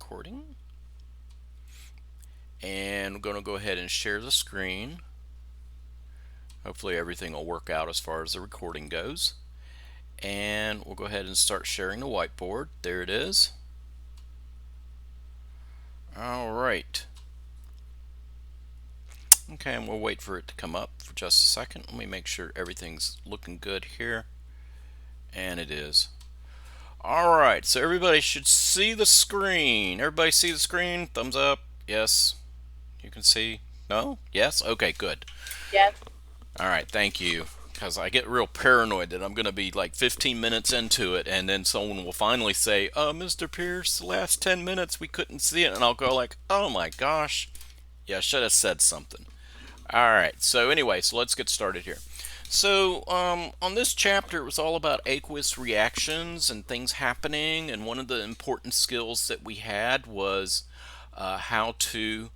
recording. And we're going to go ahead and share the screen. Hopefully everything will work out as far as the recording goes. And we'll go ahead and start sharing the whiteboard. There it is. Alright. Okay, and we'll wait for it to come up for just a second. Let me make sure everything's looking good here. And it is. Alright, so everybody should see the screen. Everybody see the screen? Thumbs up. Yes. You can see. No? Yes? Okay, good. Yes. Alright, thank you. Because I get real paranoid that I'm going to be like 15 minutes into it and then someone will finally say, Mr. Pierce, the last 10 minutes we couldn't see it. And I'll go like, oh my gosh. Yeah, I should have said something. Alright, so anyway, so let's get started here. So on this chapter, it was all about aqueous reactions and things happening, and one of the important skills that we had was how to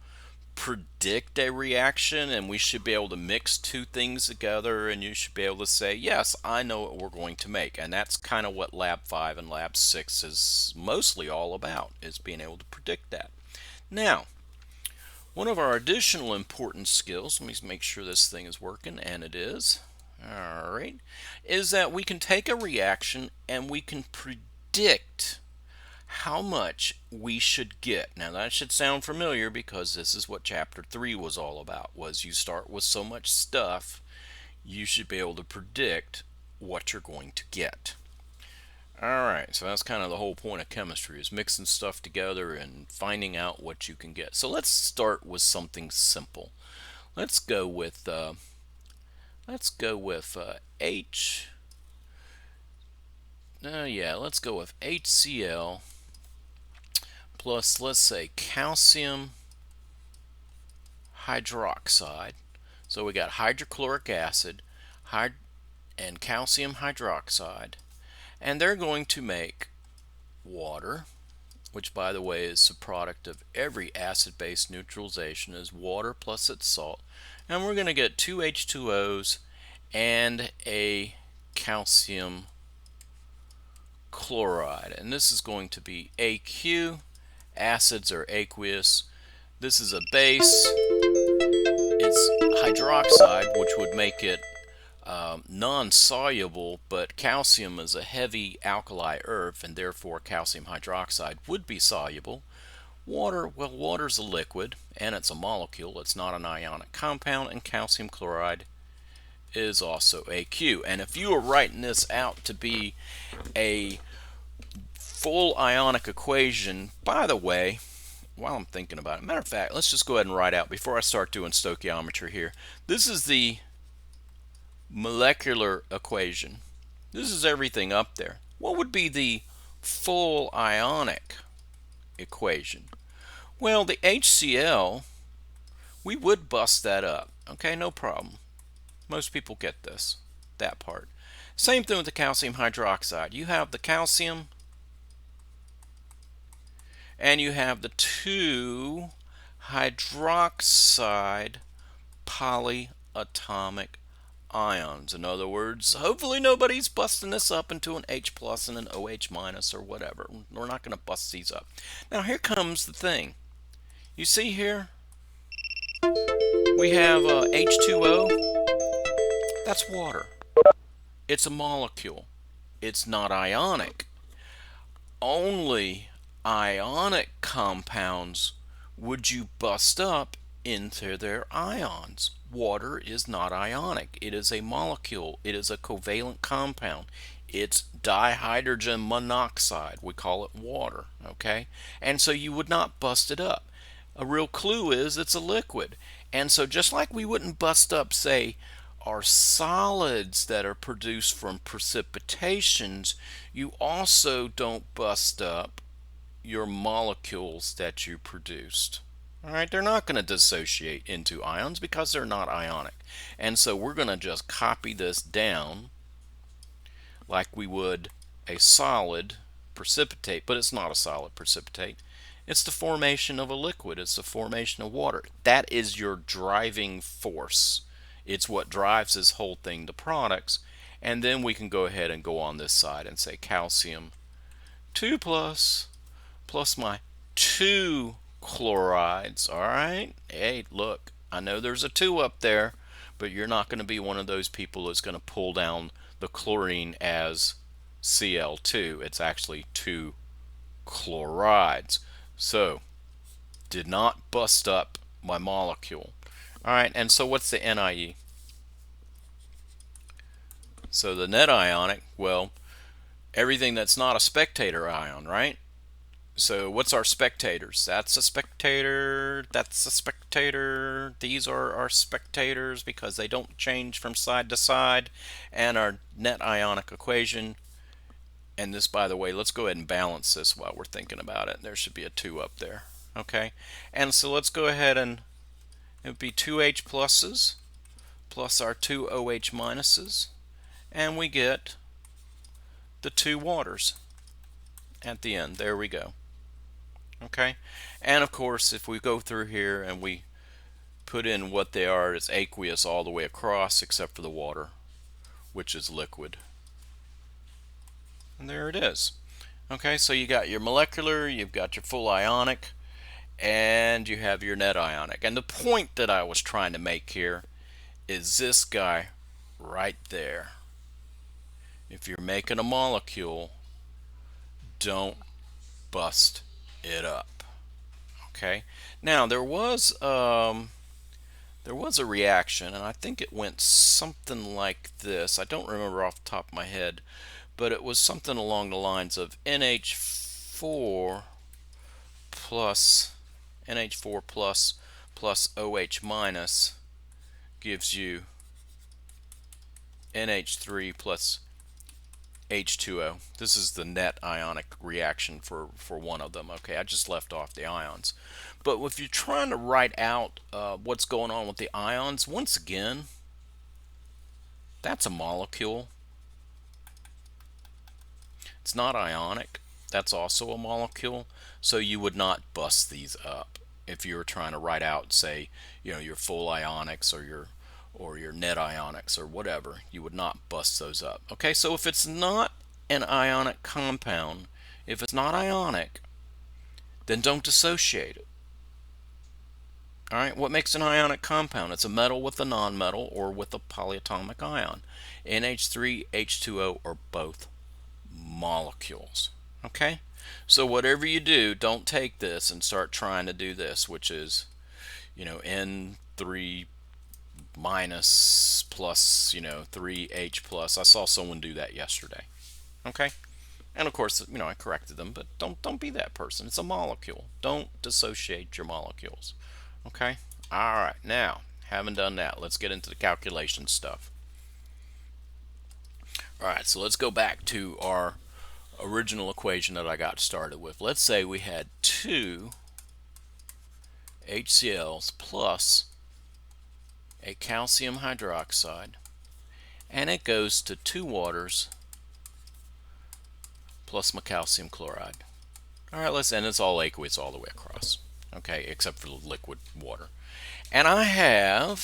predict a reaction, and we should be able to mix two things together, and you should be able to say, yes, I know what we're going to make. And that's kind of what Lab 5 and Lab 6 is mostly all about, is being able to predict that. Now, one of our additional important skills, let me make sure this thing is working, and it is. Alright, is that we can take a reaction and we can predict how much we should get. Now that should sound familiar because this is what chapter 3 was all about, was you start with so much stuff, you should be able to predict what you're going to get. Alright, so that's kind of the whole point of chemistry, is mixing stuff together and finding out what you can get. So let's start with something simple. Let's go with H. Let's go with HCl plus, let's say, calcium hydroxide. So we got hydrochloric acid and calcium hydroxide, and they're going to make water, which by the way is the product of every acid-base neutralization, is water plus its salt. And we're going to get two H2Os and a calcium chloride. And this is going to be AQ. Acids are aqueous. This is a base. It's hydroxide, which would make it non-soluble, but calcium is a heavy alkali earth, and therefore calcium hydroxide would be soluble. Water, well, water's a liquid, and it's a molecule. It's not an ionic compound, and calcium chloride is also AQ. And if you are writing this out to be a full ionic equation, by the way, while I'm thinking about it, matter of fact, let's just go ahead and write out, before I start doing stoichiometry here, this is the molecular equation. This is everything up there. What would be the full ionic equation? Well, the HCl, we would bust that up. Okay, no problem. Most people get this, that part. Same thing with the calcium hydroxide. You have the calcium and you have the two hydroxide polyatomic ions. In other words, hopefully nobody's busting this up into an H plus and an OH minus or whatever. We're not going to bust these up. Now here comes the thing. You see here, we have H2O. That's water. It's a molecule. It's not ionic. Only ionic compounds would you bust up into their ions. Water is not ionic. It is a molecule. It is a covalent compound. It's dihydrogen monoxide. We call it water. Okay? And so you would not bust it up. A real clue is it's a liquid. And so just like we wouldn't bust up, say, our solids that are produced from precipitations, you also don't bust up your molecules that you produced. Alright, they're not going to dissociate into ions because they're not ionic. And so we're going to just copy this down like we would a solid precipitate, but it's not a solid precipitate. It's the formation of a liquid. It's the formation of water. That is your driving force. It's what drives this whole thing to products. And then we can go ahead and go on this side and say calcium 2 plus my two chlorides. All right. Hey, look, I know there's a 2 up there, but you're not going to be one of those people that's going to pull down the chlorine as Cl2. It's actually 2 chlorides. So, did not bust up my molecule. All right, and so what's the NIE? So the net ionic, well, everything that's not a spectator ion, right? So what's our spectators? That's a spectator, that's a spectator, these are our spectators because they don't change from side to side, and our net ionic equation, and this, by the way, let's go ahead and balance this while we're thinking about it. There should be a 2 up there, okay? And so let's go ahead and it would be 2 H pluses plus our 2 OH minuses, and we get the 2 waters at the end. There we go. Okay, and of course if we go through here and we put in what they are, it's aqueous all the way across except for the water, which is liquid. And there it is. Okay, so you got your molecular, you've got your full ionic, and you have your net ionic. And the point that I was trying to make here is this guy right there. If you're making a molecule, don't bust it up. Okay. Now there was a reaction, and I think it went something like this. I don't remember off the top of my head, but it was something along the lines of NH4 plus plus OH minus gives you NH3 plus H2O. This is the net ionic reaction for one of them. Okay, I just left off the ions. But if you're trying to write out what's going on with the ions, once again, that's a molecule. It's not ionic. That's also a molecule. So you would not bust these up if you were trying to write out, say, your full ionics or your net ionics or whatever. You would not bust those up. Okay, so if it's not an ionic compound, if it's not ionic, then don't dissociate it. All right, what makes an ionic compound? It's a metal with a nonmetal or with a polyatomic ion. NH3, H2O are both molecules. Okay, so whatever you do, don't take this and start trying to do this, which is, N3 minus plus 3H plus. I saw someone do that yesterday. Okay, and of course I corrected them, but don't be that person. It's a molecule. Don't dissociate your molecules. Okay, all right, now having done that, let's get into the calculation stuff. All right, so let's go back to our original equation that I got started with. Let's say we had 2 HCl's plus a calcium hydroxide, and it goes to 2 waters plus my calcium chloride. All right, and it's all aqueous all the way across. Okay, except for the liquid water. And I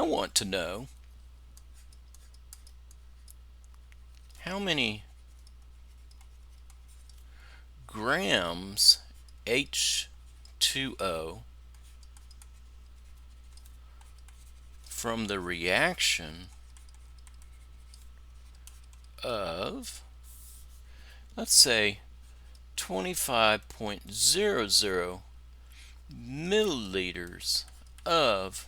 want to know how many grams H2O from the reaction of, let's say, 25.00 milliliters of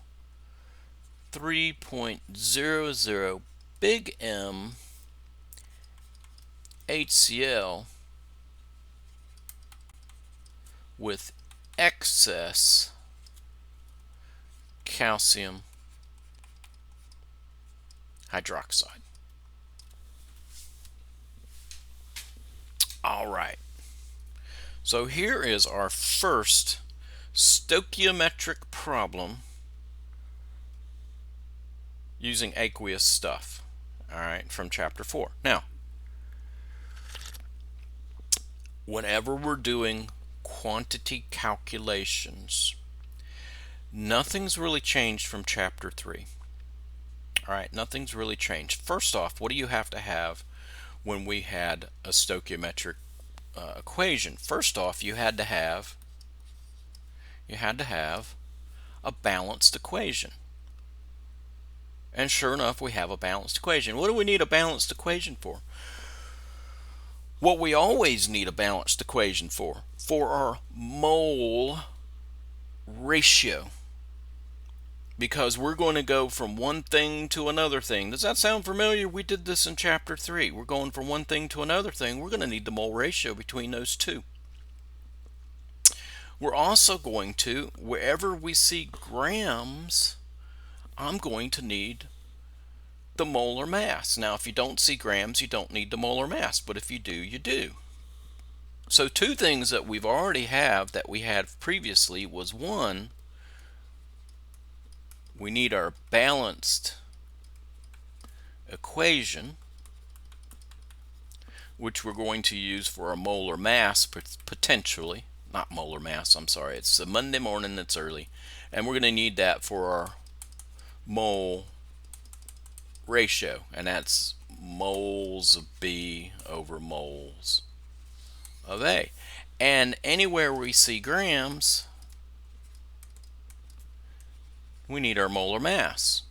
3.00 big M HCl with excess calcium hydroxide. All right. So here is our first stoichiometric problem using aqueous stuff. All right, from chapter 4. Now, whenever we're doing quantity calculations, nothing's really changed from chapter 3. All right, nothing's really changed. First off, what do you have to have when we had a stoichiometric equation? First off, you had to have you had to have a balanced equation. And sure enough, we have a balanced equation. What do we need a balanced equation for? What we always need a balanced equation for our mole ratio. Because we're going to go from one thing to another thing. Does that sound familiar? We did this in chapter 3. We're going from one thing to another thing. We're going to need the mole ratio between those two. We're also going to, wherever we see grams, I'm going to need the molar mass. Now, if you don't see grams, you don't need the molar mass, but if you do, you do. So two things that we've already have that we had previously was, one, we need our balanced equation, which we're going to use for a molar mass potentially. Not molar mass, I'm sorry. It's a Monday morning, it's early. And we're going to need that for our mole ratio, and that's moles of B over moles of A. And anywhere we see grams, we need our molar mass.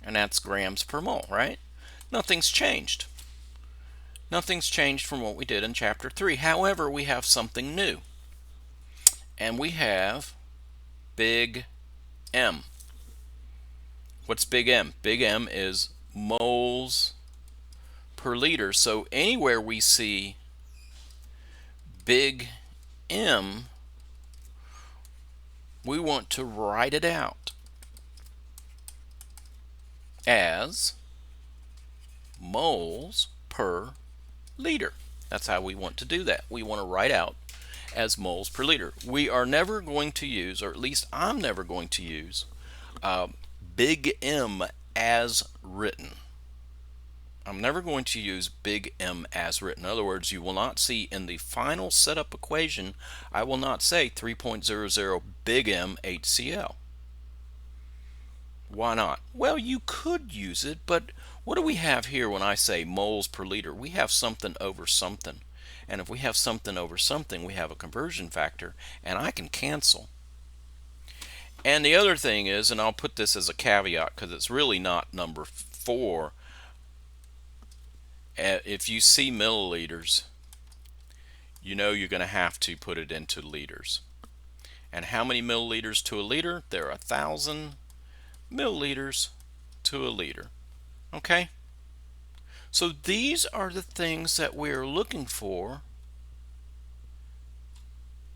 And that's grams per mole, right? Nothing's changed. Nothing's changed from what we did in chapter 3. However, we have something new. And we have big M. What's big M? Big M is moles per liter. So anywhere we see big M, we want to write it out as moles per liter. That's how we want to do that. We want to write out as moles per liter. We are never going to use, or at least I'm never going to use, big M as written. I'm never going to use big M as written. In other words, you will not see in the final setup equation, I will not say 3.00 big M HCl. Why not? Well, you could use it, but what do we have here when I say moles per liter? We have something over something. And if we have something over something, we have a conversion factor, and I can cancel. And the other thing is, and I'll put this as a caveat because it's really not number 4, if you see milliliters, you know you're going to have to put it into liters. And how many milliliters to a liter? There are 1,000 milliliters to a liter. Okay? So these are the things that we're looking for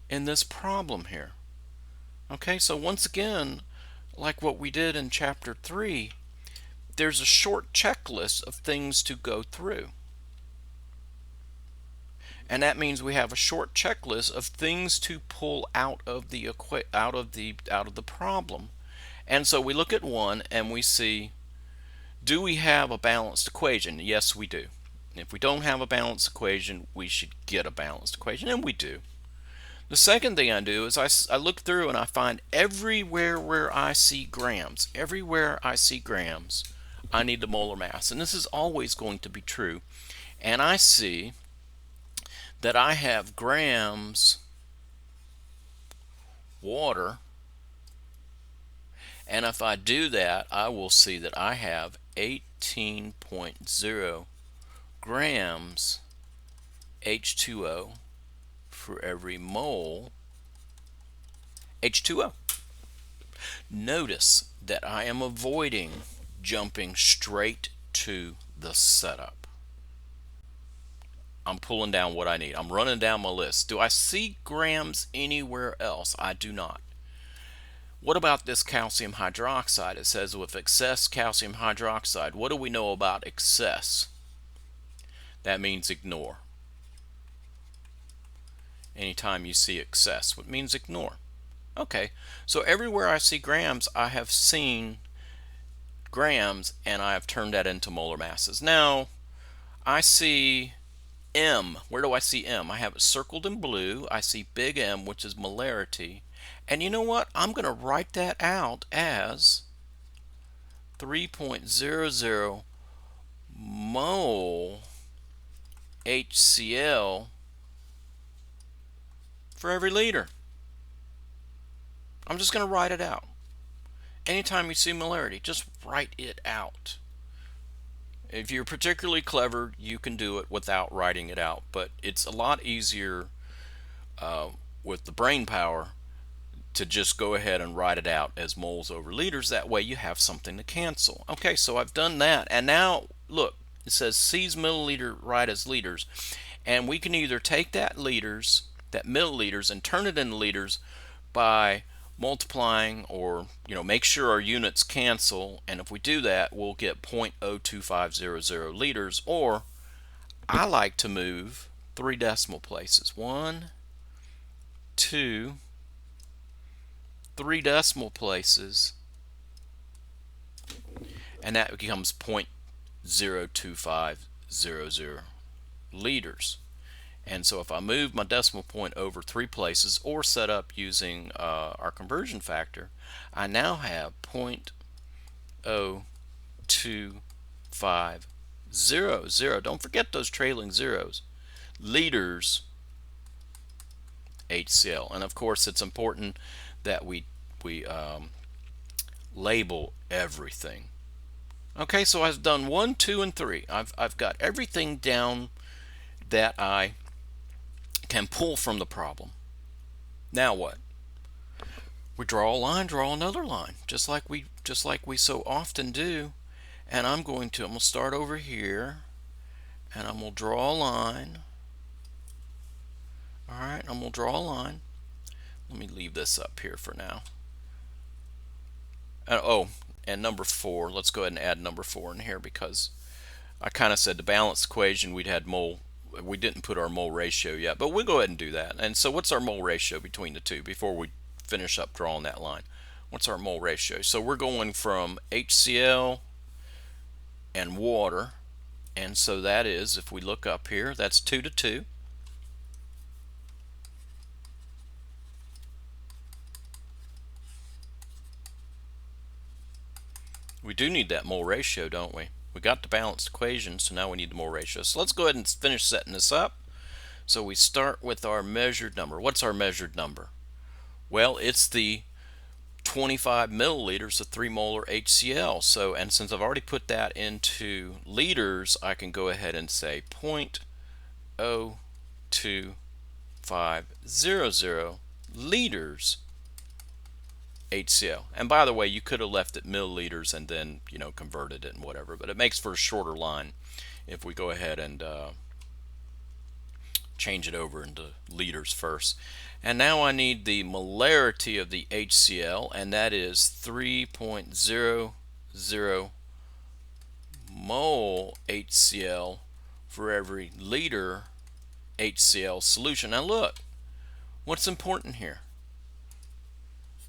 in this problem here. Okay, so once again, like what we did in chapter 3, there's a short checklist of things to go through. And that means we have a short checklist of things to pull out of the problem. And so we look at one and we see, do we have a balanced equation? Yes, we do. If we don't have a balanced equation, we should get a balanced equation, and we do. The second thing I do is I look through and I find everywhere where I see grams, I need the molar mass. And this is always going to be true. And I see that I have grams water. And if I do that, I will see that I have 18.0 grams H2O for every mole H2O. Notice that I am avoiding jumping straight to the setup. I'm pulling down what I need. I'm running down my list. Do I see grams anywhere else? I do not. What about this calcium hydroxide? It says with excess calcium hydroxide. What do we know about excess? That means ignore. Anytime you see excess, what means ignore? Okay, so everywhere I see grams, I have seen grams and I have turned that into molar masses. Now, I see M. Where do I see M? I have it circled in blue. I see big M, which is molarity. And you know what? I'm going to write that out as 3.00 mole HCl for every liter. I'm just going to write it out. Anytime you see molarity, just write it out. If you're particularly clever, you can do it without writing it out, but it's a lot easier with the brain power to just go ahead and write it out as moles over liters. That way you have something to cancel. Okay, so I've done that, and now look, it says C's milliliter right as liters, and we can either take that milliliters, and turn it into liters by multiplying, or make sure our units cancel, and if we do that we'll get 0.02500 liters. Or I like to move 3 decimal places, 1, 2, 3 decimal places, and that becomes 0.02500 liters. And so if I move my decimal point over 3 places, or set up using our conversion factor, I now have 0.02500. Don't forget those trailing zeros. Liters HCl. And of course it's important that we label everything. Okay, so I've done 1, 2, and 3. I've got everything down that I can pull from the problem. Now what? We draw a line, draw another line, just like we so often do. And I'm going to start over here, and I'm going to draw a line. All right, I'm going to draw a line. Let me leave this up here for now. And number 4. Let's go ahead and add number 4 in here, because I kind of said the balanced equation we didn't put our mole ratio yet, but we'll go ahead and do that. And so what's our mole ratio between the two before we finish up drawing that line? What's our mole ratio? So we're going from HCl and water, and so that is, if we look up here, that's 2 to 2. We do need that mole ratio, don't we? We got the balanced equation, so now we need the mole ratio. So let's go ahead and finish setting this up. So we start with our measured number. What's our measured number? Well, it's the 25 milliliters of 3 molar HCl. So, and since I've already put that into liters, I can go ahead and say 0.02500 liters HCl. And by the way, you could have left it milliliters and then converted it and whatever, but it makes for a shorter line if we go ahead and change it over into liters first. And now I need the molarity of the HCl, and that is 3.00 mole HCl for every liter HCl solution. Now look, what's important here?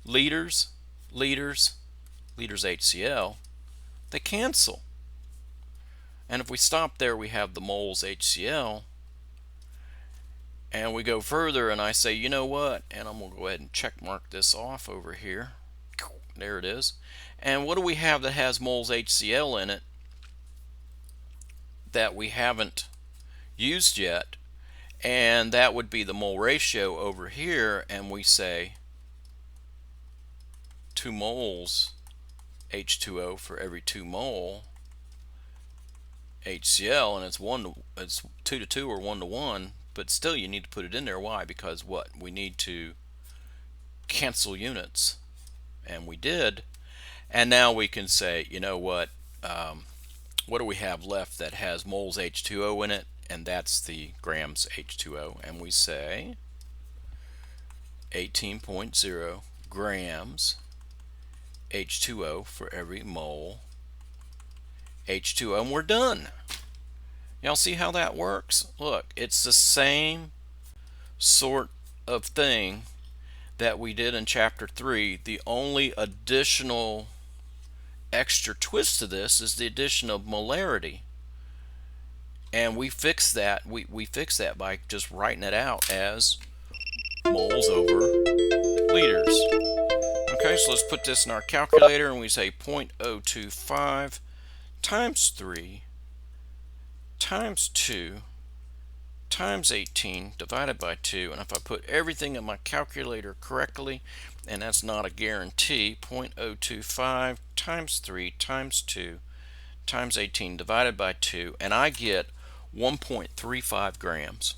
Liters HCl, they cancel. And if we stop there, we have the moles HCl. And we go further, and I say, you know what? And I'm going to go ahead and check mark this off over here. There it is. And what do we have that has moles HCl in it that we haven't used yet? And that would be the mole ratio over here, and we say 2 moles H2O for every 2 mole HCl, and it's 2 to 2 or 1 to 1, but still you need to put it in there. Why? Because what? We need to cancel units, and we did. And now we can say, you know what do we have left that has moles H2O in it? And that's the grams H2O, and we say 18.0 grams H2O for every mole H2O, and we're done. Y'all see how that works? Look, it's the same sort of thing that we did in chapter 3. The only additional extra twist to this is the addition of molarity, and we fix that. We fix that by just writing it out as moles over liters. Okay, so let's put this in our calculator, and we say 0.025 times 3 times 2 times 18 divided by 2, and if I put everything in my calculator correctly, and that's not a guarantee, 0.025 times 3 times 2 times 18 divided by 2, and I get 1.35 grams.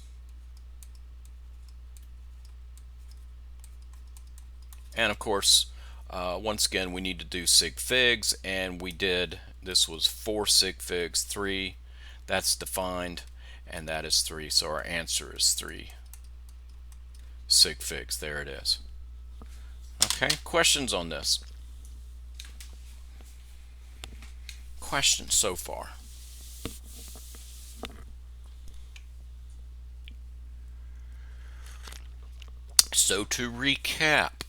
And of course, once again, we need to do sig figs, and we did. This was 4 sig figs, 3, that's defined, and that is 3, so our answer is 3 sig figs. There it is. Okay, questions on this? Questions so far? So to recap,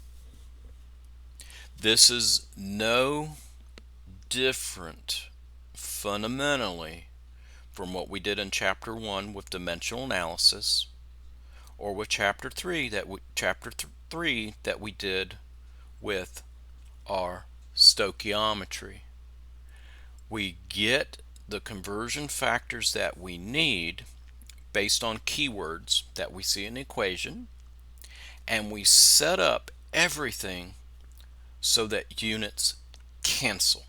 this is no different fundamentally from what we did in chapter 1 with dimensional analysis, or with chapter 3 that we did with our stoichiometry. We get the conversion factors that we need based on keywords that we see in the equation, and we set up everything so that units cancel.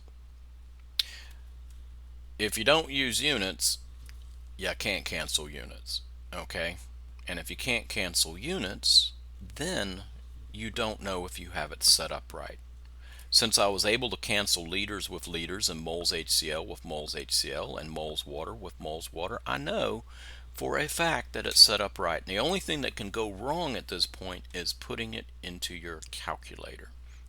If you don't use units, you can't cancel units, okay? And if you can't cancel units, then you don't know if you have it set up right. Since I was able to cancel liters with liters and moles HCl with moles HCl and moles water with moles water, I know for a fact that it's set up right. And the only thing that can go wrong at this point is putting it into your calculator.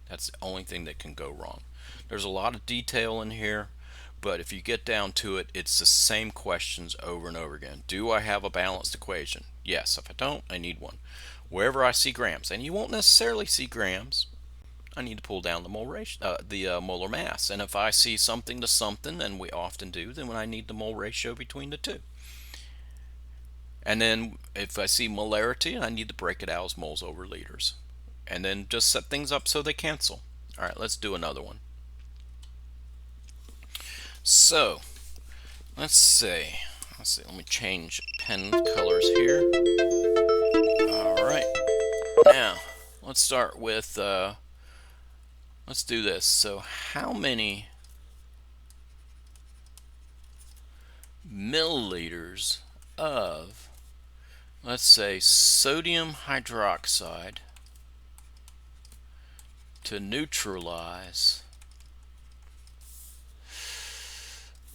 That's the only thing that can go wrong. There's a lot of detail in here, but if you get down to it, it's the same questions over and over again. Do I have a balanced equation? Yes. If I don't, I need one. Wherever I see grams, and you won't necessarily see grams, I need to pull down the molar mass. And if I see something to something, and we often do, then I need the mole ratio between the two. And then if I see molarity, I need to break it out as moles over liters. And then just set things up so they cancel. All right, let's do another one. So let's see. Let me change pen colors here. All right. Now let's start with. Let's do this. So how many milliliters of, let's say, sodium hydroxide to neutralize,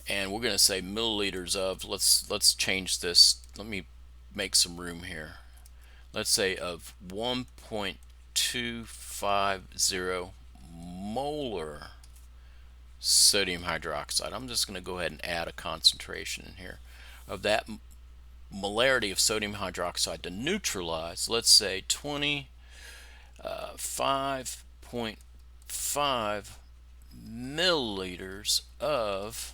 and we're going to say milliliters of, let's change this, let me make some room here, let's say of 1.250 molar sodium hydroxide. I'm just going to go ahead and add a concentration in here of that molarity of sodium hydroxide to neutralize, let's say 5.5 milliliters of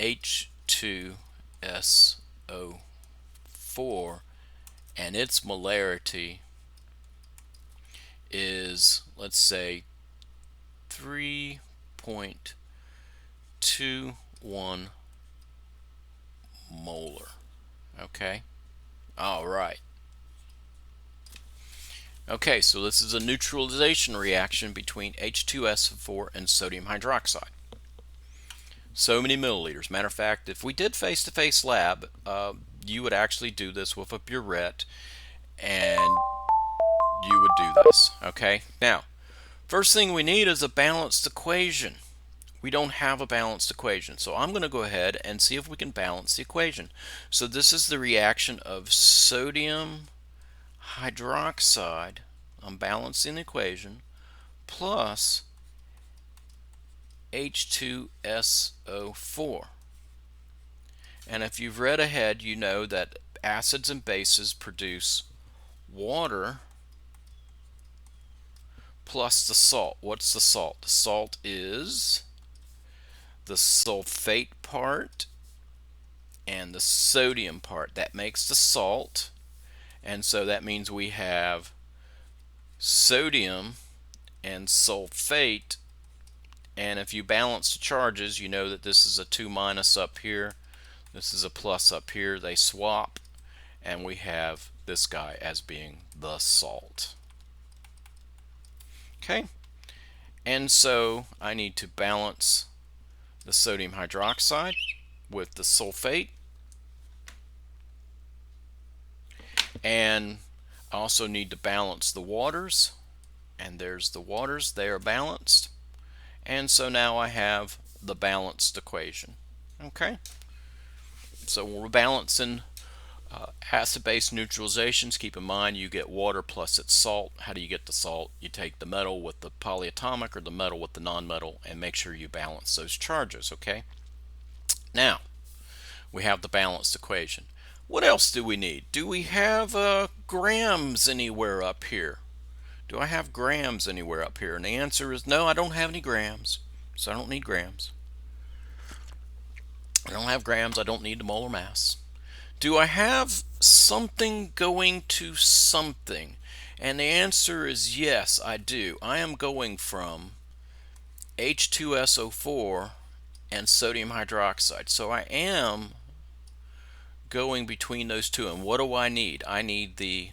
H2SO4, and its molarity is, let's say, 3.21 molar. Okay. All right. Okay, so this is a neutralization reaction between H2SO4 and sodium hydroxide. So many milliliters. Matter of fact, if we did face-to-face lab, you would actually do this with a burette, and you would do this. Okay. Now, first thing we need is a balanced equation. We don't have a balanced equation, so I'm going to go ahead and see if we can balance the equation. So this is the reaction of sodium hydroxide, I'm balancing the equation, plus H2SO4. And if you've read ahead, you know that acids and bases produce water plus the salt. What's the salt? The salt is the sulfate part and the sodium part. That makes the salt. And so that means we have sodium and sulfate. And if you balance the charges, you know that this is a 2 minus up here. This is a plus up here. They swap, and we have this guy as being the salt. Okay, and so I need to balance the sodium hydroxide with the sulfate, and I also need to balance the waters, and there's the waters, they are balanced, and so now I have the balanced equation. Okay, so we're balancing acid-base neutralizations. Keep in mind you get water plus its salt. How do you get the salt? You take the metal with the polyatomic or the metal with the nonmetal and make sure you balance those charges. Okay, now we have the balanced equation. What else do we need? Do we have grams anywhere up here? Do I have grams anywhere up here? And the answer is no, I don't have any grams, so I don't need grams. I don't have grams, I don't need the molar mass. Do I have something going to something? And the answer is yes, I do. I am going from H2SO4 and sodium hydroxide. So I am going between those two. And what do I need? I need the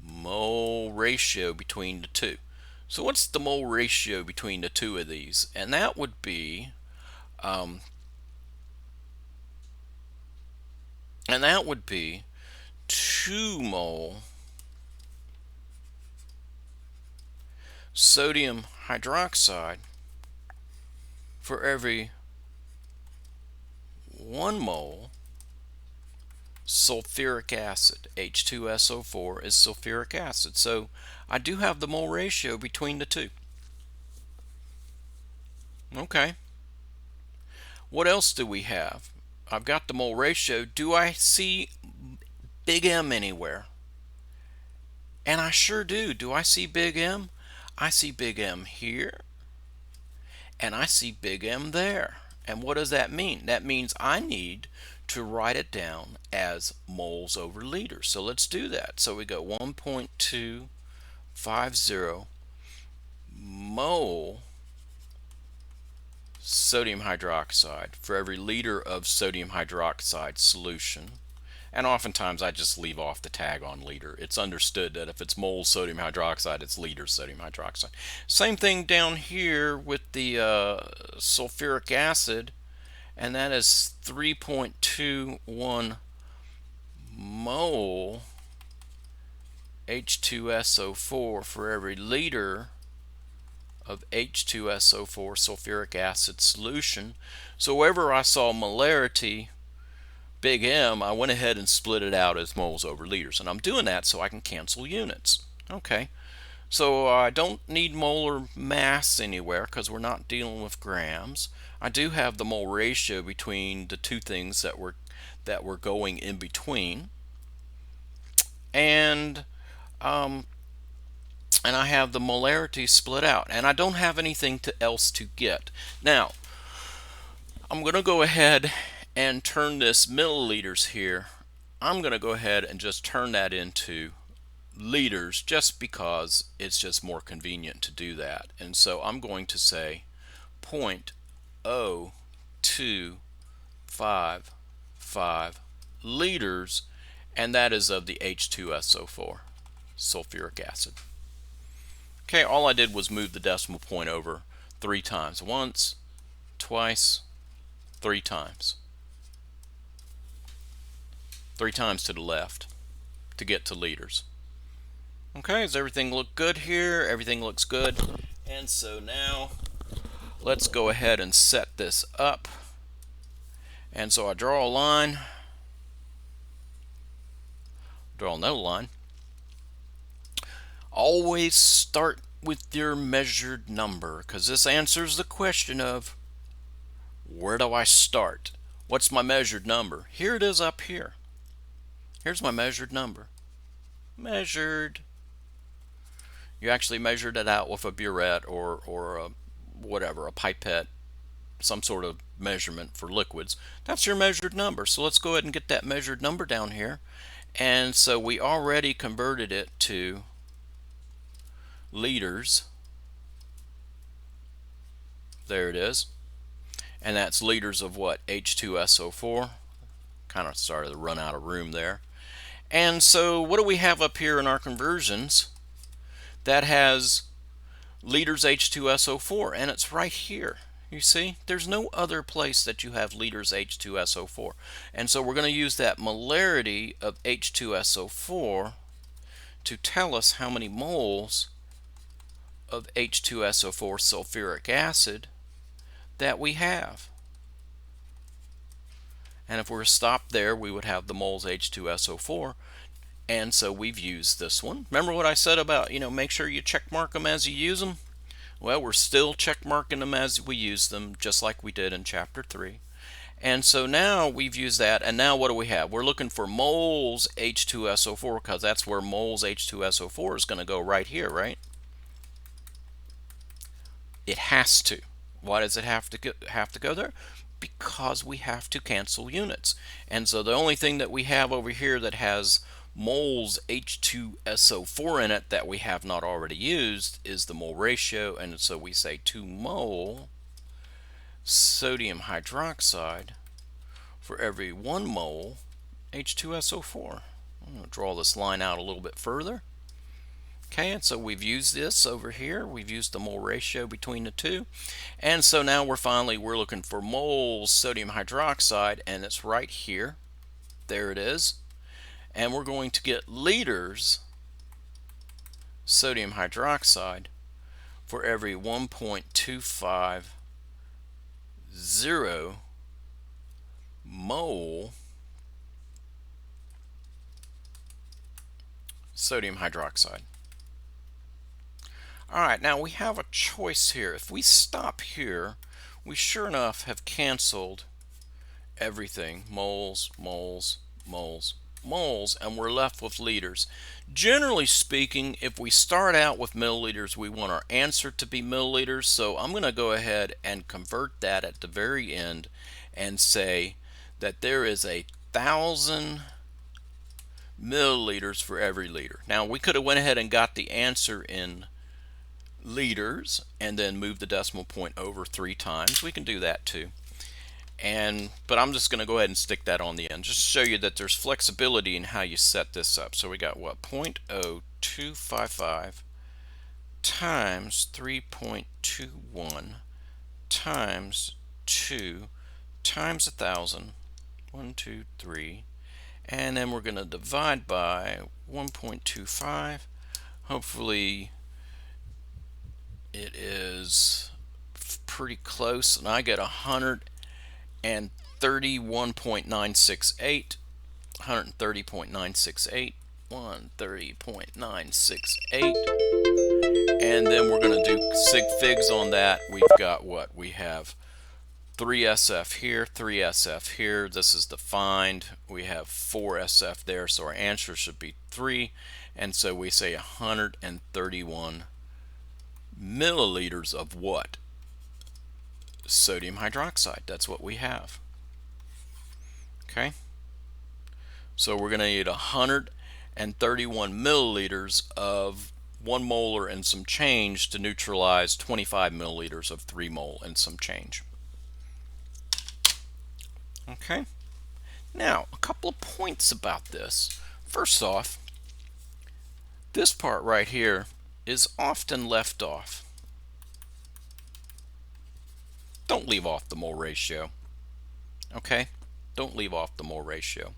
mole ratio between the two. So what's the mole ratio between the two of these? And that would be 2 mole sodium hydroxide for every 1 mole sulfuric acid. H2SO4 is sulfuric acid. So I do have the mole ratio between the two. Okay. What else do we have? I've got the mole ratio. Do I see big M anywhere? And I sure do. Do I see big M? I see big M here, and I see big M there. And what does that mean? That means I need to write it down as moles over liters. So let's do that. So we go 1.250 mole sodium hydroxide for every liter of sodium hydroxide solution. And oftentimes I just leave off the tag on liter. It's understood that if it's moles sodium hydroxide, it's liters sodium hydroxide. Same thing down here with the sulfuric acid, and that is 3.21 mole H2SO4 for every liter of H2SO4 sulfuric acid solution. So wherever I saw molarity big M, I went ahead and split it out as moles over liters, and I'm doing that so I can cancel units. Okay, so I don't need molar mass anywhere because we're not dealing with grams. I do have the mole ratio between the two things that we're going in between, and I have the molarity split out, and I don't have anything else to get. Now I'm going to go ahead and turn this milliliters here. I'm going to go ahead and just turn that into liters just because it's just more convenient to do that. And so I'm going to say 0.0255 liters, and that is of the H2SO4 sulfuric acid. Okay, all I did was move the decimal point over 3 times. Once, twice, 3 times. 3 times to the left to get to liters. Okay, does everything look good here? Everything looks good. And so now let's go ahead and set this up. And so I draw a line, draw another line. Always start with your measured number, because this answers the question of where do I start? What's my measured number? Here it is up here. Here's my measured number. Measured. You actually measured it out with a burette or a whatever, a pipette, some sort of measurement for liquids. That's your measured number. So let's go ahead and get that measured number down here. And so we already converted it to liters. There it is. And that's liters of what? H2SO4. kind of started to run out of room there. And so what do we have up here in our conversions that has liters H2SO4? And it's right here. You see, there's no other place that you have liters H2SO4. And so we're going to use that molarity of H2SO4 to tell us how many moles of H2SO4 sulfuric acid that we have. And if we're stopped there, we would have the moles H2SO4. And so we've used this one. Remember what I said about, make sure you check mark them as you use them? Well, we're still check marking them as we use them, just like we did in chapter 3. And so now we've used that, and now what do we have? We're looking for moles H2SO4, because that's where moles H2SO4 is going to go right here, right? It has to. Why does it have to go there? Because we have to cancel units. And so the only thing that we have over here that has moles H2SO4 in it that we have not already used is the mole ratio, and so we say 2 mole sodium hydroxide for every 1 mole H2SO4. I'm going to draw this line out a little bit further. Okay, and so we've used this over here. We've used the mole ratio between the two. And so now we're looking for moles sodium hydroxide, and it's right here. There it is. And we're going to get liters sodium hydroxide for every 1.250 mole sodium hydroxide. Alright, now we have a choice here. If we stop here, we sure enough have canceled everything. Moles, moles, moles, moles, and we're left with liters. Generally speaking, if we start out with milliliters, we want our answer to be milliliters, so I'm going to go ahead and convert that at the very end and say that there is 1,000 milliliters for every liter. Now we could have went ahead and got the answer in liters and then move the decimal point over 3 times. We can do that too. But I'm just going to go ahead and stick that on the end just to show you that there's flexibility in how you set this up. So we got what? 0.0255 times 3.21 times 2 times 1,000. 1, 2, 3. And then we're going to divide by 1.25. Hopefully it is pretty close, and I get 131.968, 130.968, 130.968, and then we're going to do sig figs on that. We've got what? We have 3SF here, 3SF here. This is defined. We have 4SF there, so our answer should be 3, and so we say 131 milliliters of what? Sodium hydroxide. That's what we have. Okay, so we're going to need 131 milliliters of 1 molar and some change to neutralize 25 milliliters of 3 mole and some change. Okay, now a couple of points about this. First off, this part right here is often left off. Don't leave off the mole ratio. Okay? Don't leave off the mole ratio.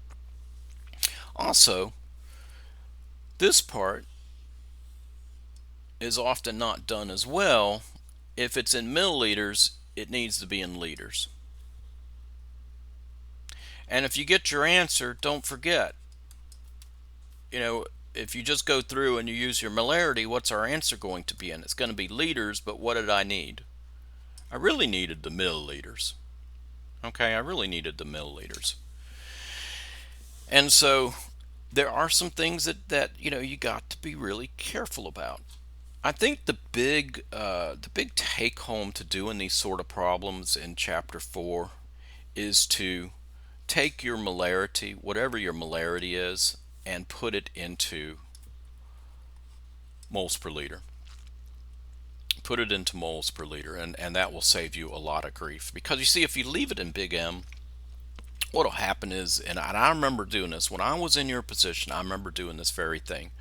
Also, this part is often not done as well. If it's in milliliters, it needs to be in liters. And if you get your answer, don't forget, if you just go through and you use your molarity, what's our answer going to be in? It's going to be liters, but what did I need? I really needed the milliliters. Okay, I really needed the milliliters. And so there are some things that you got to be really careful about. I think the big take home to doing these sort of problems in chapter 4 is to take your molarity, whatever your molarity is, and put it into moles per liter. Put it into moles per liter, and that will save you a lot of grief. Because you see, if you leave it in big M, what'll happen is, and I remember doing this when I was in your position. I remember doing this very thing.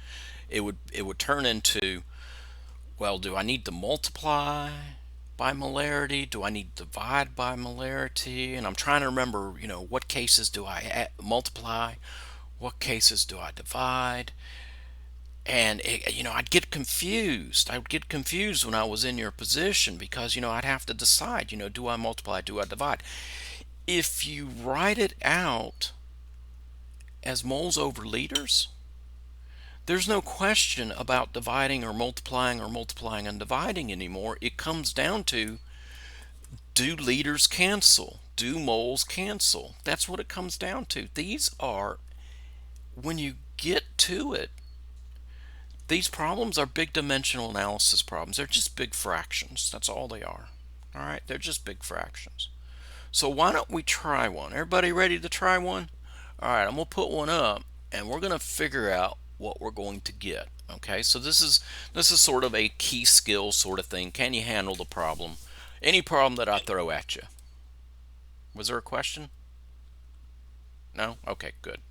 It would turn into, well, do I need to multiply by molarity? Do I need to divide by molarity? And I'm trying to remember, what cases do I multiply? What cases do I divide? And I'd get confused. I would get confused when I was in your position because I'd have to decide. Do I multiply? Do I divide? If you write it out as moles over liters, there's no question about dividing or multiplying and dividing anymore. It comes down to, do liters cancel? Do moles cancel? That's what it comes down to. These are, when you get to it, these problems are big dimensional analysis problems. They're just big fractions. That's all they are. All right, they're just big fractions. So why don't we try one? Everybody ready to try one? All right, I'm going to put one up and we're going to figure out what we're going to get. Okay, so this is sort of a key skill sort of thing. Can you handle the problem? Any problem that I throw at you. Was there a question? No? Okay, good.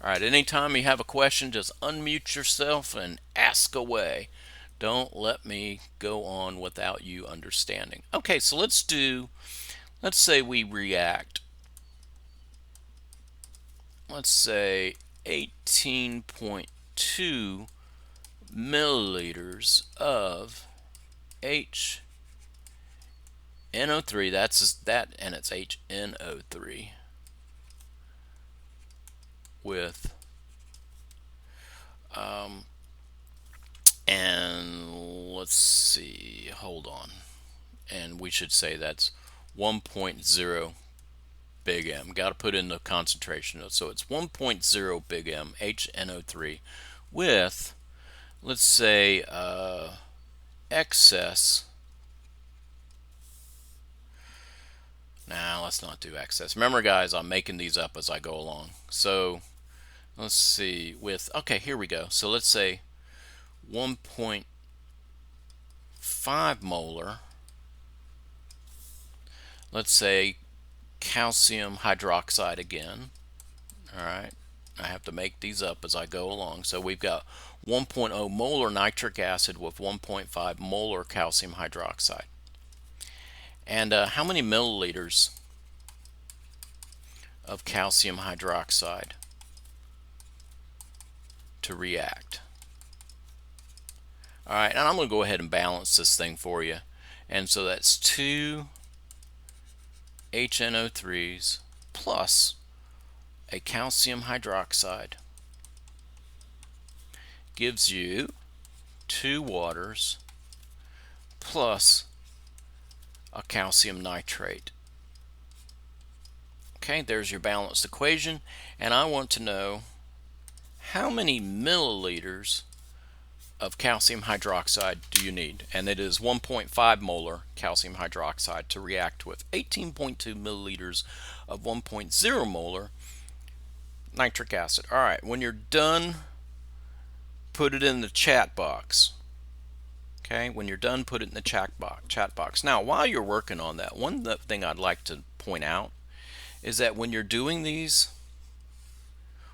All right, anytime you have a question, just unmute yourself and ask away. Don't let me go on without you understanding. Okay, so let's say we react, let's say 18.2 milliliters of HNO3, and it's HNO3, with and let's see, hold on, and we should say that's 1.0 big M. Got to put in the concentration, so it's 1.0 big M HNO3 with, let's say, excess. Now let's not do excess. Remember, guys, I'm making these up as I go along. So let's see, okay, here we go. So let's say 1.5 molar, let's say calcium hydroxide again. All right, I have to make these up as I go along. So we've got 1.0 molar nitric acid with 1.5 molar calcium hydroxide. And how many milliliters of calcium hydroxide to react? All right, and I'm going to go ahead and balance this thing for you. And so that's 2 HNO3s plus a calcium hydroxide gives you 2 waters plus a calcium nitrate. Okay, there's your balanced equation, and I want to know how many milliliters of calcium hydroxide do you need, and it is 1.5 molar calcium hydroxide to react with 18.2 milliliters of 1.0 molar nitric acid. All right, when you're done, put it in the chat box. Okay, when you're done, put it in the chat box. Now, while you're working on that, one thing I'd like to point out is that when you're doing these,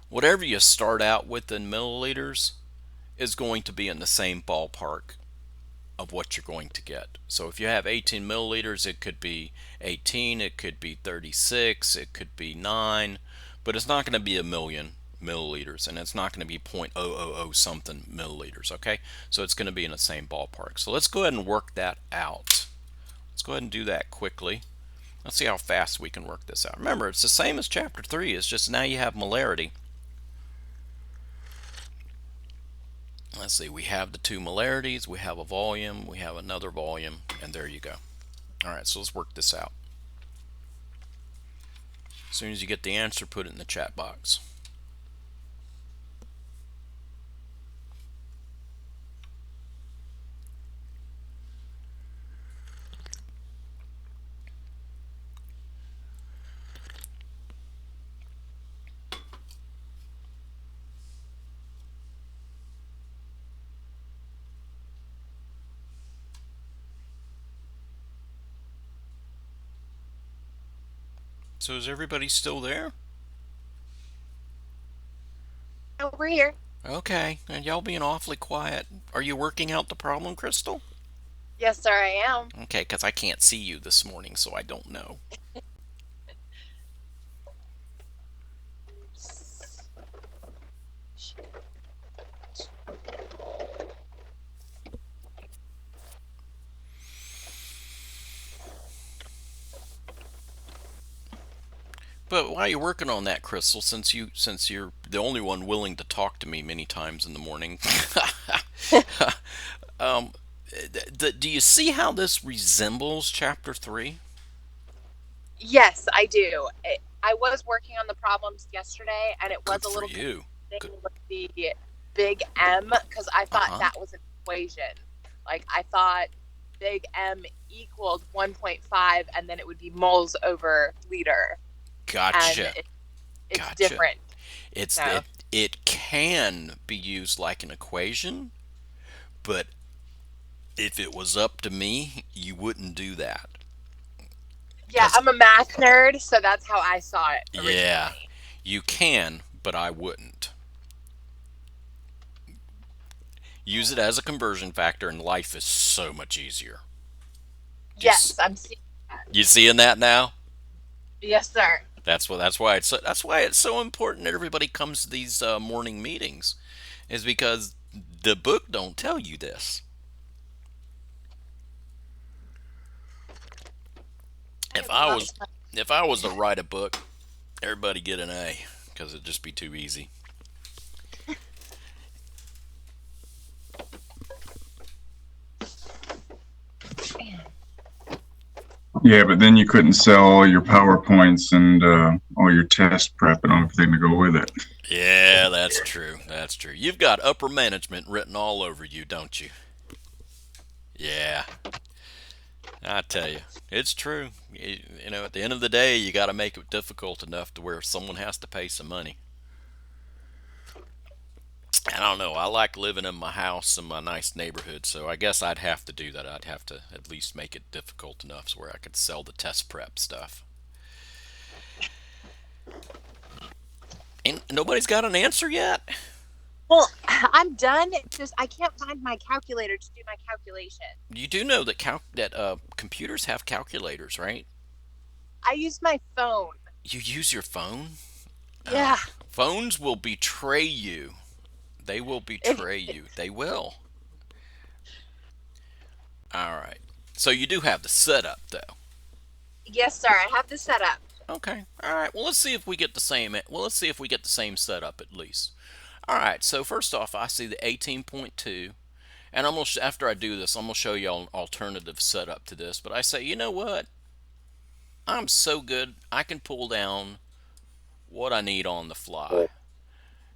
whatever you start out with in milliliters is going to be in the same ballpark of what you're going to get. So if you have 18 milliliters, it could be 18, it could be 36, it could be 9, but it's not going to be a million milliliters, and it's not going to be 0.000 something milliliters. Okay, so it's going to be in the same ballpark. So let's go ahead and work that out. Let's go ahead and do that quickly. Let's see how fast we can work this out. Remember, it's the same as chapter 3. It's just now you have molarity. Let's see, we have the 2 molarities, we have a volume, we have another volume, and there you go. All right, so let's work this out. As soon as you get the answer, put it in the chat box. So is everybody still there? over here. Okay, and y'all being awfully quiet. Are you working out the problem, Crystal? Yes, sir, I am. Okay, because I can't see you this morning, so I don't know. But while you're working on that, Crystal, since you're the only one willing to talk to me many times in the morning, um, do you see how this resembles Chapter 3? Yes, I do. I was working on the problems yesterday, and it was Good a for little you. Good. confusing with the big M because I Uh thought huh. that was an equation. Like I thought big M equaled 1.5, and then it would be moles over liter, and Gotcha. it's Gotcha. different. It's So it can be used like an equation, but if it was up to me, you wouldn't do that. yeah, Cause I'm a math nerd, so that's how I saw it yeah, originally. you can, but I wouldn't. Use it as a conversion factor, and life is so much easier. Yes, Just I'm seeing that. you seeing that now? Yes, sir. That's why it's so important that everybody comes to these morning meetings, is because the book don't tell you this. I If have I was lost my. if I was to write a book, everybody get an A because it'd just be too easy. Yeah, but then you couldn't sell all your PowerPoints and all your test prep and everything to go with it. Yeah, that's true. That's true. You've got upper management written all over you, don't you? Yeah, I tell you, it's true. At the end of the day, you got to make it difficult enough to where someone has to pay some money. I don't know. I like living in my house in my nice neighborhood, so I guess I'd have to do that. I'd have to at least make it difficult enough so where I could sell the test prep stuff. And nobody's got an answer yet. Well, I'm done. It's just I can't find my calculator to do my calculation. You do know that computers have calculators, right? I use my phone. You use your phone. Yeah. Phones will betray you. They will It, betray you. They will. All right. So you do have the setup, though. yes, sir. I have the setup. Okay. All right. Well, let's see if we get the same. Well, let's see if we get the same setup at least. All right. So first off, I see the 18.2, and after I do this, I'm gonna show you an alternative setup to this. But I say, you know what? I'm so good. I can pull down what I need on the fly.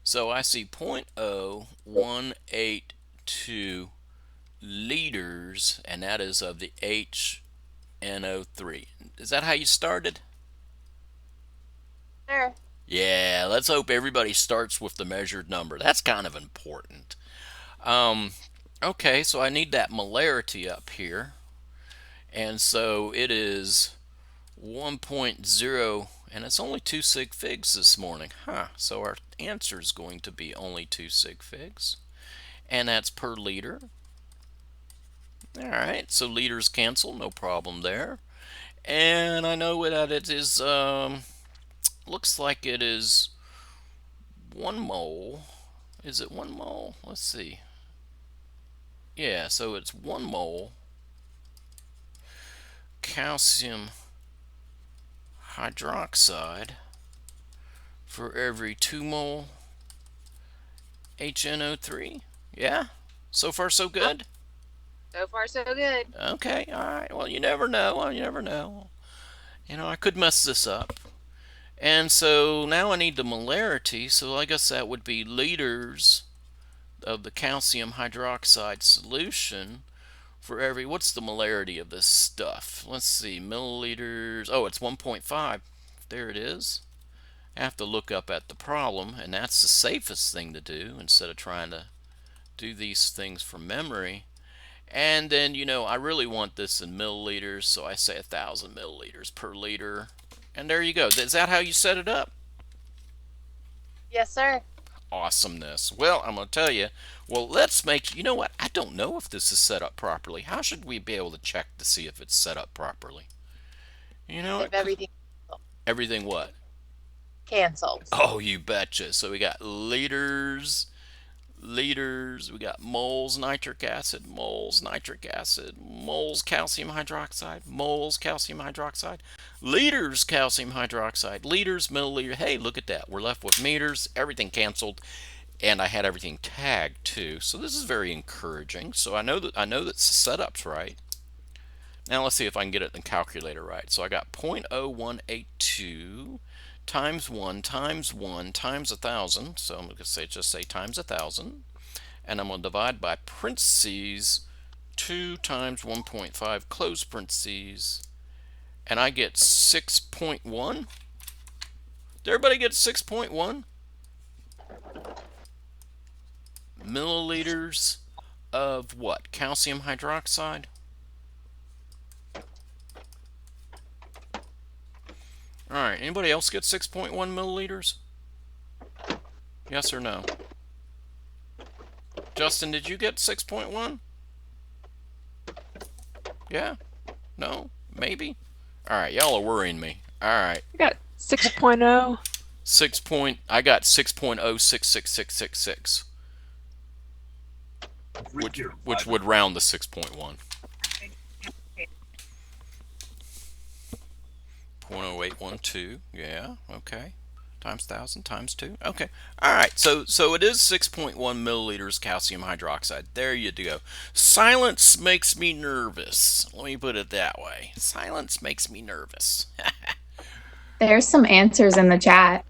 So I see 0.0182 liters, and that is of the HNO3. Is that how you started? Sure. Yeah, let's hope everybody starts with the measured number. That's kind of important. Um, okay, so I need that molarity up here. And so it is 1.0, and it's only 2 sig figs this morning. Huh, so our answer is going to be only 2 sig figs. And that's per liter. All right, so liters cancel, no problem there. And I know that it is, looks like it is 1 mole. Is it 1 mole? Let's see. Yeah, so it's 1 mole calcium hydroxide for every 2 mole HNO3. Yeah, so far so Yep. good. So far, so good. Okay, all right. Well, you never know. Well, you never know. I could mess this up. And so now I need the molarity. So I guess that would be liters of the calcium hydroxide solution for every, what's the molarity of this stuff? Let's see, milliliters. Oh, it's 1.5. There it is. I have to look up at the problem, and that's the safest thing to do instead of trying to do these things from memory. And then, I really want this in milliliters, so I say 1,000 milliliters per liter. And there you go. Is that how you set it up? Yes, sir. Awesomeness. Well, I'm going to tell you. Well, let's make. You know what? I don't know if this is set up properly. How should we be able to check to see if it's set up properly? You know If what? everything Everything what? cancels. Oh, you betcha. So we got liters, we got moles nitric acid, moles calcium hydroxide, moles calcium hydroxide, liters calcium hydroxide, liters milliliter. Hey, look at that. We're left with meters, everything canceled, and I had everything tagged too. So this is very encouraging. So I know that the setup's right. Now let's see if I can get it in the calculator right. So I got 0.0182 times 1 times 1 times 1,000. So I'm going to just say times 1,000. And I'm going to divide by parentheses 2 times 1.5 close parentheses. And I get 6.1. Did everybody get 6.1 milliliters of what? Calcium hydroxide? Alright, anybody else get 6.1 milliliters? Yes or no? Justin, did you get 6.1? Yeah? No? Maybe? Alright, y'all are worrying me. Alright. I got 6.0. I got 6.066666, which would round to 6.1. 0.0812, yeah, okay. Times 1,000 times 2. Okay. All right. So it is 6.1 milliliters calcium hydroxide. There you go. Silence makes me nervous. Let me put it that way. Silence makes me nervous. There's some answers in the chat.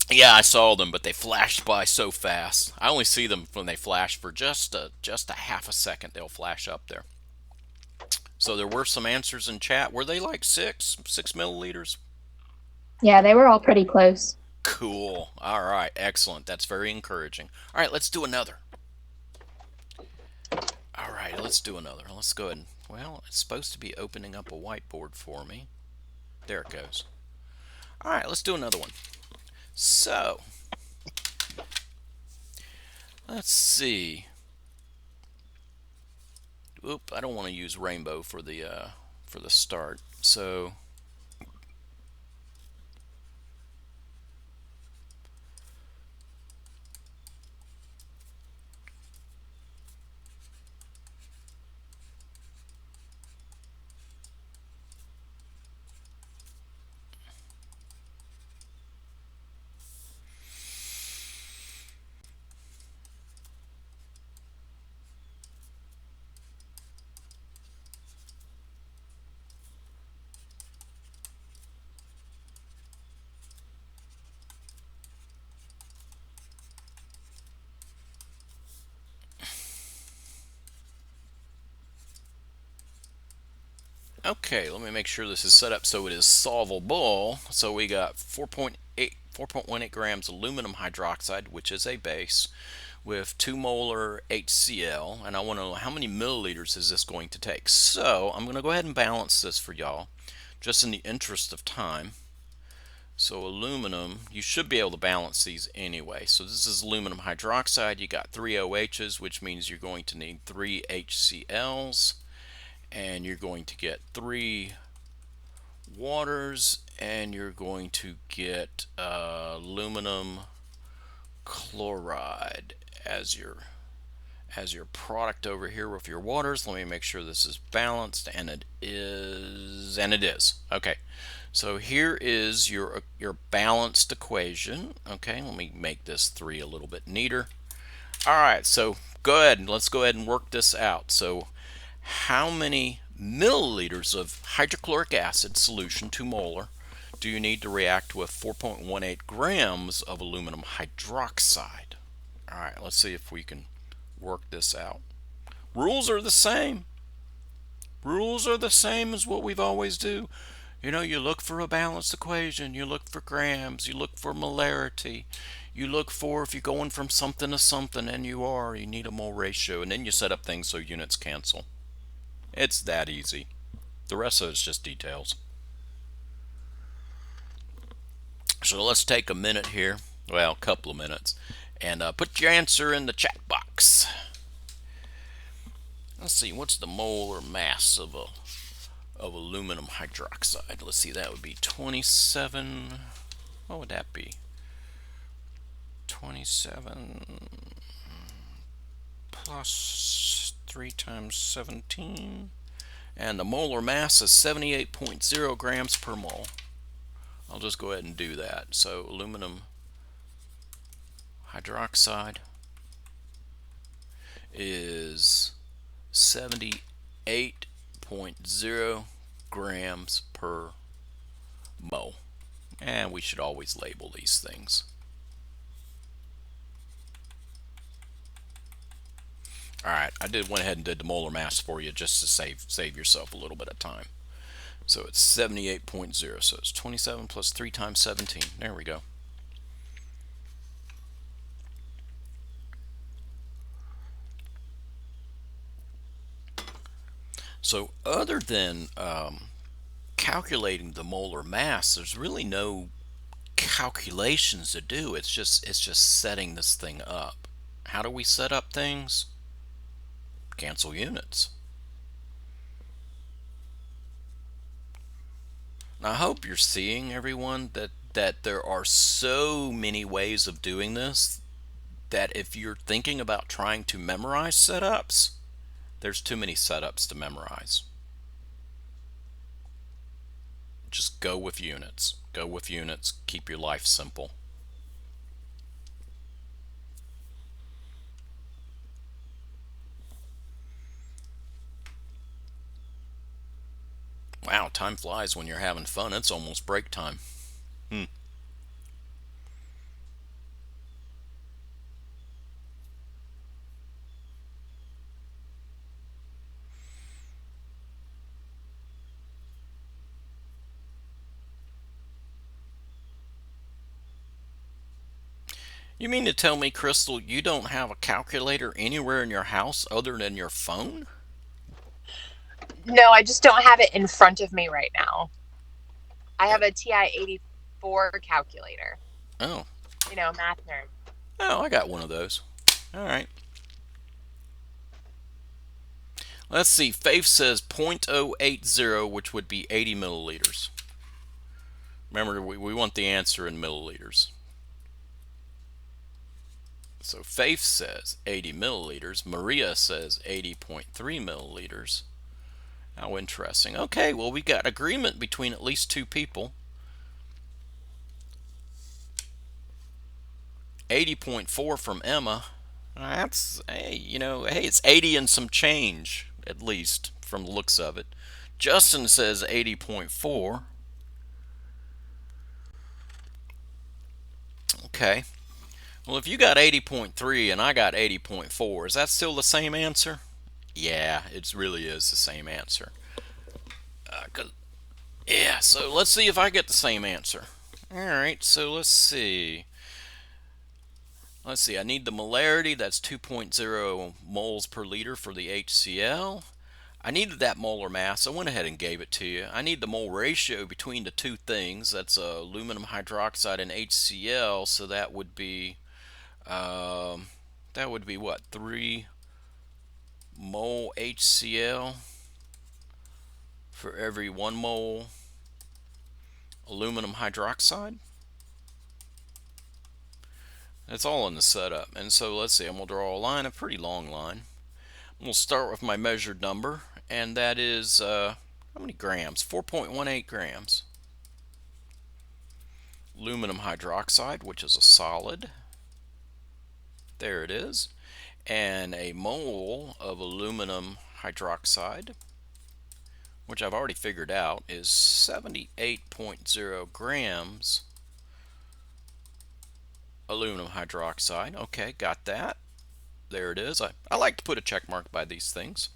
Yeah, I saw them, but they flashed by so fast. I only see them when they flash for just a half a second. They'll flash up there. So there were some answers in chat. Were they like 6 milliliters? Yeah, they were all pretty close. Cool. All right. Excellent. That's very encouraging. All right. Let's do another. All right. Let's do another. Let's go ahead and, well, it's supposed to be opening up a whiteboard for me. There it goes. All right. Let's do another one. So, let's see. Oop, I don't want to use rainbow for the start. So, okay, let me make sure this is set up so it is solvable. So we got 4.18 grams aluminum hydroxide, which is a base, with 2 molar HCl, and I want to know how many milliliters is this going to take. So I'm going to go ahead and balance this for y'all, just in the interest of time. So aluminum, you should be able to balance these anyway. So this is aluminum hydroxide. You got 3 OHs, which means you're going to need 3 HCl's, and you're going to get 3 waters, and you're going to get aluminum chloride as your product over here with your waters. Let me make sure this is balanced, and it is. Okay, so here is your balanced equation. Okay, let me make this 3 a little bit neater. All right, so let's go ahead and work this out. So how many milliliters of hydrochloric acid solution, 2 molar, do you need to react with 4.18 grams of aluminum hydroxide? All right, let's see if we can work this out. Rules are the same. Rules are the same as what we've always do. You know, you look for a balanced equation, you look for grams, you look for molarity, you look for if you're going from something to something, and you need a mole ratio, and then you set up things so units cancel. It's that easy. The rest of it's just details. So let's take a minute here Well, a couple of minutes. And put your answer in the chat box. Let's see, what's the molar mass of aluminum hydroxide? Let's see, that would be 27. What would that be? 27 plus 3 times 17. And the molar mass is 78.0 grams per mole. I'll just go ahead and do that. So aluminum hydroxide is 78.0 grams per mole. And we should always label these things. Alright, I went ahead and did the molar mass for you just to save yourself a little bit of time. So it's 78.0, so it's 27 plus 3 times 17. There we go. So other than calculating the molar mass, there's really no calculations to do. It's just setting this thing up. How do we set up things? Cancel units. Now, I hope you're seeing, everyone, that there are so many ways of doing this that if you're thinking about trying to memorize setups, there's too many setups to memorize. Just go with units. Go with units. Keep your life simple. Wow, time flies when you're having fun. It's almost break time. You mean to tell me, Crystal, you don't have a calculator anywhere in your house other than your phone? No, I just don't have it in front of me right now. I have a TI-84 calculator. Oh. You know, math nerd. Oh, I got one of those. All right. Let's see. Faith says 0.080, which would be 80 milliliters. Remember, we want the answer in milliliters. So Faith says 80 milliliters. Maria says 80.3 milliliters. How interesting. Okay, well, we got agreement between at least two people. 80.4 from Emma. That's, hey, hey, it's 80 and some change, at least, from the looks of it. Justin says 80.4. Okay. Well, if you got 80.3 and I got 80.4, is that still the same answer? Yeah, it really is the same answer. Yeah, so let's see if I get the same answer. Alright, so let's see. I need the molarity, that's 2.0 moles per liter for the HCl. I needed that molar mass, I went ahead and gave it to you. I need the mole ratio between the two things, that's aluminum hydroxide and HCl, so that would be what, 3 mole HCl for every 1 mole aluminum hydroxide. It's all in the setup. And so let's see, I'm going to draw a line, a pretty long line. We'll start with my measured number, and that is, how many grams? 4.18 grams. Aluminum hydroxide, which is a solid. There it is. And a mole of aluminum hydroxide, which I've already figured out, is 78.0 grams aluminum hydroxide. Okay, got that. There it is. I like to put a check mark by these things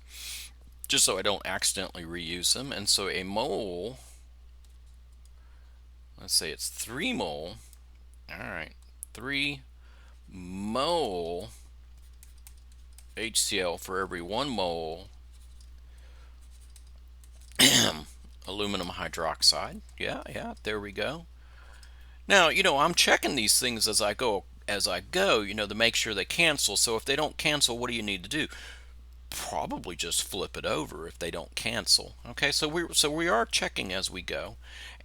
just so I don't accidentally reuse them. And so a mole, let's say it's 3 mole. Alright, 3 mole HCl for every 1 mole aluminum hydroxide. Yeah, there we go. Now, I'm checking these things as I go, to make sure they cancel. So if they don't cancel, what do you need to do? Probably just flip it over if they don't cancel. Okay, so we are checking as we go.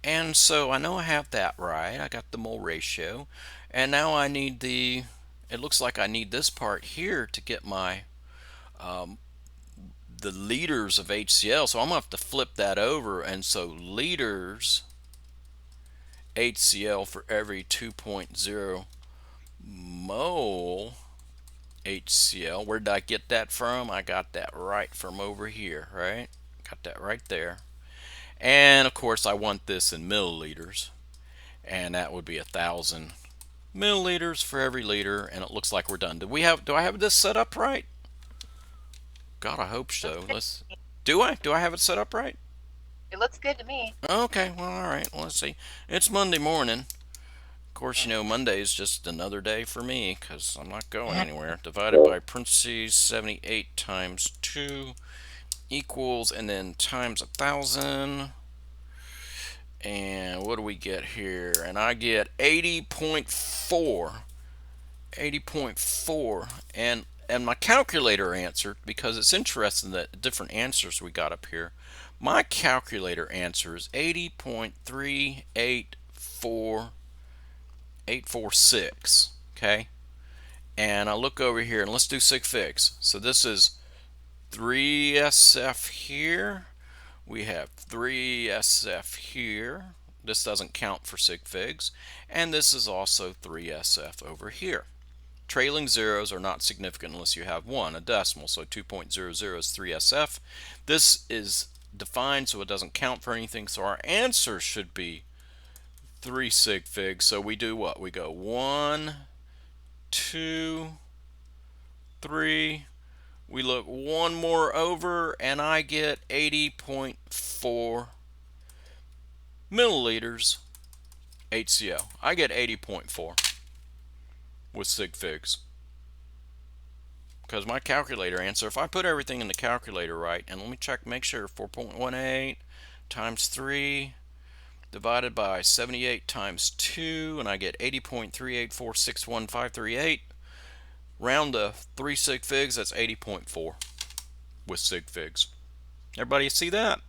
And so I know I have that right. I got the mole ratio. And now I need it looks like I need this part here to get my the liters of HCl. So I'm gonna have to flip that over, and so liters HCl for every 2.0 mole HCl. Where did I get that from? I got that right from over here, right? Got that right there. And of course I want this in milliliters, and that would be 1,000 milliliters for every liter. And it looks like we're done. Do I have this set up right? God, I hope so. Do I have it set up right? It looks good to me. Okay, well, all right. Well, let's see. It's Monday morning. Of course, Monday is just another day for me because I'm not going anywhere. Divided by parentheses 78 times 2 equals, and then times 1,000. And what do we get here? And I get 80.4. 80.4. And my calculator answered, because it's interesting that different answers we got up here. My calculator answer is 80.384846. Okay? And I look over here and let's do sig figs. So this is 3SF here. We have 3SF here. This doesn't count for sig figs. And this is also 3SF over here. Trailing zeros are not significant unless you have a decimal. So 2.00 is 3SF. This is defined so it doesn't count for anything. So our answer should be 3 sig figs. So we do what? We go 1, 2, 3. We look one more over and I get 80.4 milliliters HCl. I get 80.4 with sig figs. Because my calculator answer, if I put everything in the calculator right, and let me check, make sure, 4.18 times 3 divided by 78 times 2, and I get 80.38461,538. Round the 3 sig figs, that's 80.4 with sig figs. Everybody see that?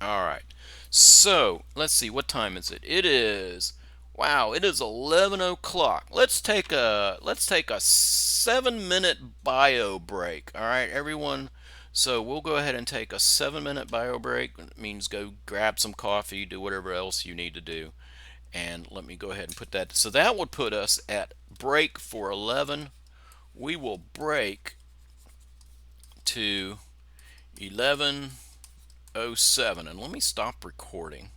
Alright, so let's see, what time is it? It is, wow, it is 11 o'clock. Let's take a 7-minute bio break. Alright, everyone. So we'll go ahead and take a 7-minute bio break. It means go grab some coffee, do whatever else you need to do. And let me go ahead and put that. So that would put us at break for 11. We will break to 11:07. And let me stop recording.